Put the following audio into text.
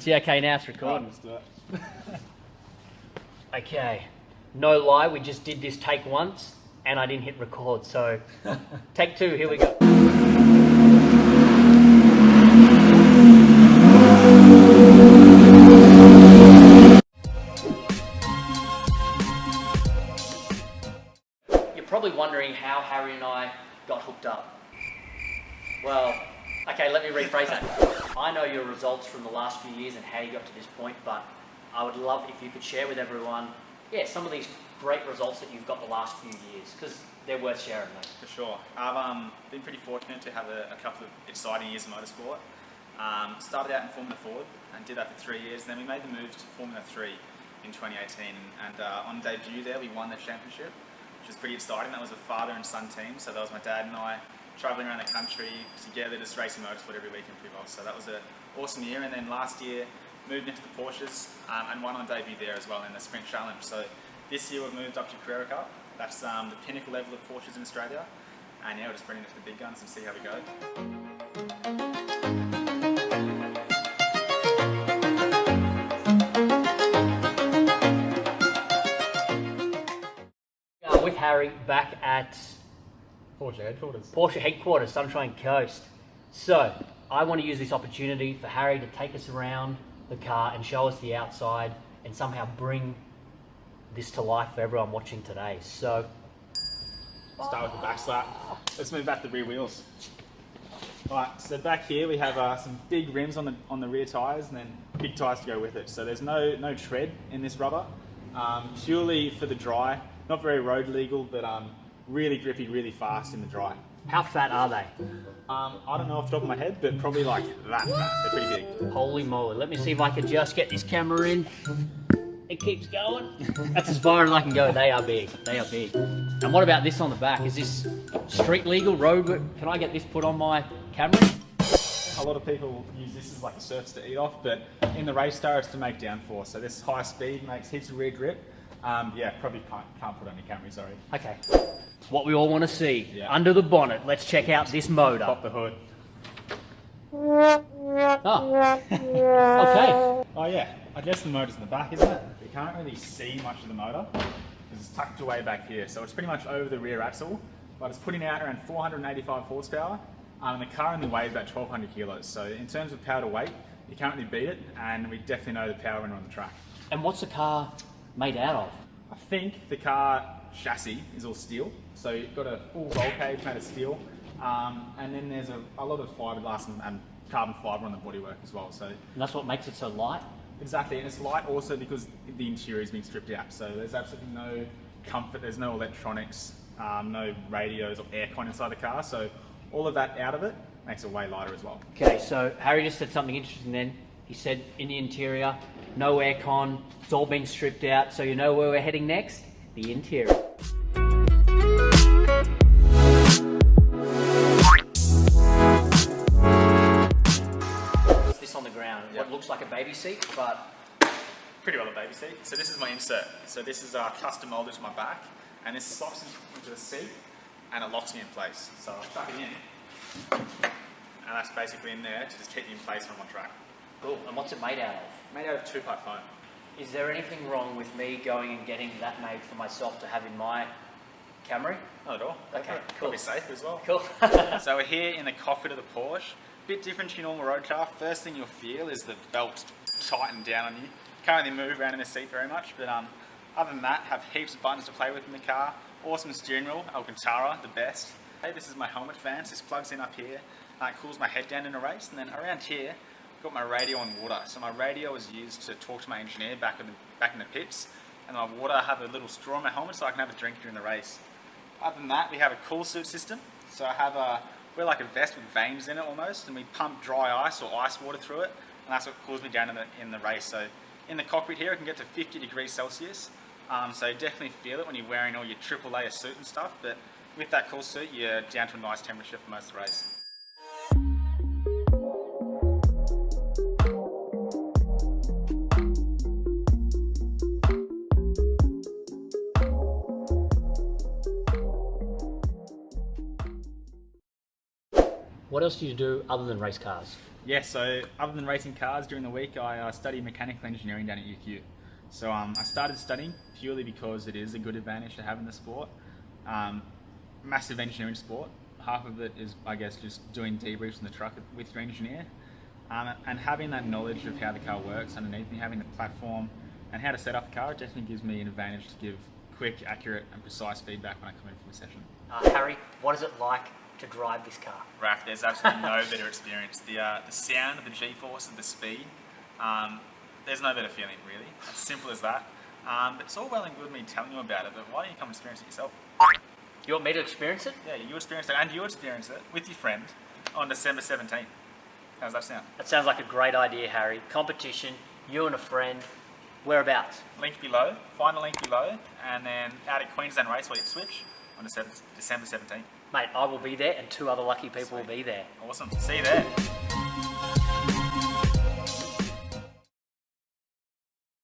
Yeah, okay, now it's recording. Let's do it. Okay, no lie, we just did this take once and I didn't hit record, so take two, here we go. You're probably wondering how Harry and I got hooked up. Well, okay, let me rephrase that. I know your results from the last few years and how you got to this point, but I would love if you could share with everyone, some of these great results that you've got the last few years, because they're worth sharing, mate. For sure. I've been pretty fortunate to have a couple of exciting years in motorsport. Started out in Formula Ford and did that for 3 years. Then we made the move to Formula 3 in 2018, and on debut there we won the championship, which was pretty exciting. That was a father and son team, so that was my dad and I travelling around the country together, just racing motorsport every weekend pretty well. So that was an awesome year. And then last year moved into the Porsches and won on debut there as well in the Sprint Challenge. So this year we've moved up to Carrera Cup. That's the pinnacle level of Porsches in Australia. And yeah, we're just bringing it to the big guns and see how we go. With Harry back at Porsche headquarters, Sunshine Coast. So I want to use this opportunity for Harry to take us around the car and show us the outside and somehow bring this to life for everyone watching today. So Start with the BAKSLAP. Let's move back to the rear wheels. Alright, so back here we have some big rims on the rear tyres and then big tyres to go with it. So there's no tread in this rubber, purely for the dry. Not very road legal, but really grippy, really fast in the dry. how fat are they? I don't know off the top of my head, but probably like that fat. They're pretty big. Holy moly. Let me see if I can just get this camera in. It keeps going. That's as far as I can go. They are big. They are big. And what about this on the back? Is this street legal, road? Can I get this put on my Camry? A lot of people use this as like a surface to eat off, but in the race car it's to make downforce. So this high speed makes heaps of rear grip. Yeah, probably can't put on your Camry, sorry. Okay. What we all want to see. Yeah. Under the bonnet. Let's check out this motor. Pop the hood. Oh. Okay. Oh yeah, I guess the motor's in the back, isn't it? You can't really see much of the motor because it's tucked away back here. So it's pretty much over the rear axle, but it's putting out around 485 horsepower. And the car only weighs about 1,200 kilos. So in terms of power to weight, you can't really beat it, and we definitely know the power when we're on the track. And what's the car made out of? I think the car chassis is all steel. So you've got a full roll cage made of steel, and then there's a lot of fiberglass and carbon fiber on the bodywork as well. So And that's what makes it so light? exactly, and it's light also because the interior is being stripped out. So there's absolutely no comfort, there's no electronics, no radios or aircon inside the car. So all of that out of it makes it way lighter as well. Okay, so Harry just said something interesting then. He said in the interior, no aircon, it's all been stripped out, so you know where we're heading next? The interior. What's this on the ground? Yep. What looks like a baby seat, but... Pretty well a baby seat. So this is my insert. So this is custom molded to my back, and this slots into the seat and it locks me in place. So I'll chuck it in, and that's basically in there to just keep me in place when I'm on track. Cool, and what's it made out of? Made out of 2-part foam. Is there anything wrong with me going and getting that made for myself to have in my Camry? Not at all. Okay, cool. Probably safe as well. Cool. So we're here in the cockpit of the Porsche. Bit different to your normal road car. First thing you'll feel is the belt tighten down on you. Can't really move around in the seat very much, but other than that, have heaps of buttons to play with in the car. Awesome steering wheel, Alcantara, the best. Hey, this is my helmet fan, so this plugs in up here. It cools my head down in a race, and then around here, I've got my radio on water. So my radio is used to talk to my engineer back in the pits, and my water, I have a little straw in my helmet so I can have a drink during the race. Other than that, we have a cool suit system. So I have we're like a vest with veins in it almost, and we pump dry ice or ice water through it, and that's what cools me down in the race. So in the cockpit here, it can get to 50 degrees Celsius. So you definitely feel it when you're wearing all your triple layer suit and stuff, but with that cool suit, you're down to a nice temperature for most of the race. What else do you do other than race cars? Yeah, so other than racing cars during the week, I study mechanical engineering down at UQ. So I started studying purely because it is a good advantage to have in the sport. Massive engineering sport. Half of it is, I guess, just doing debriefs in the truck with your engineer. And having that knowledge of how the car works underneath me, having the platform and how to set up the car, it definitely gives me an advantage to give quick, accurate and precise feedback when I come in from a session. Harry, what is it like to drive this car? Raph, there's absolutely no better experience. The sound of the G-forces, the speed, there's no better feeling really. As simple as that. But it's all well and good me telling you about it, but why don't you come experience it yourself? You want me to experience it? Yeah, you experience it, and you experience it with your friend on December 17th. How's that sound? That sounds like a great idea, Harry. Competition, you and a friend. Whereabouts? Link below, find the link below, and then out at Queensland Raceway Ipswich on December 17th. Mate, I will be there and 2 other lucky people will be there. Awesome. See you there.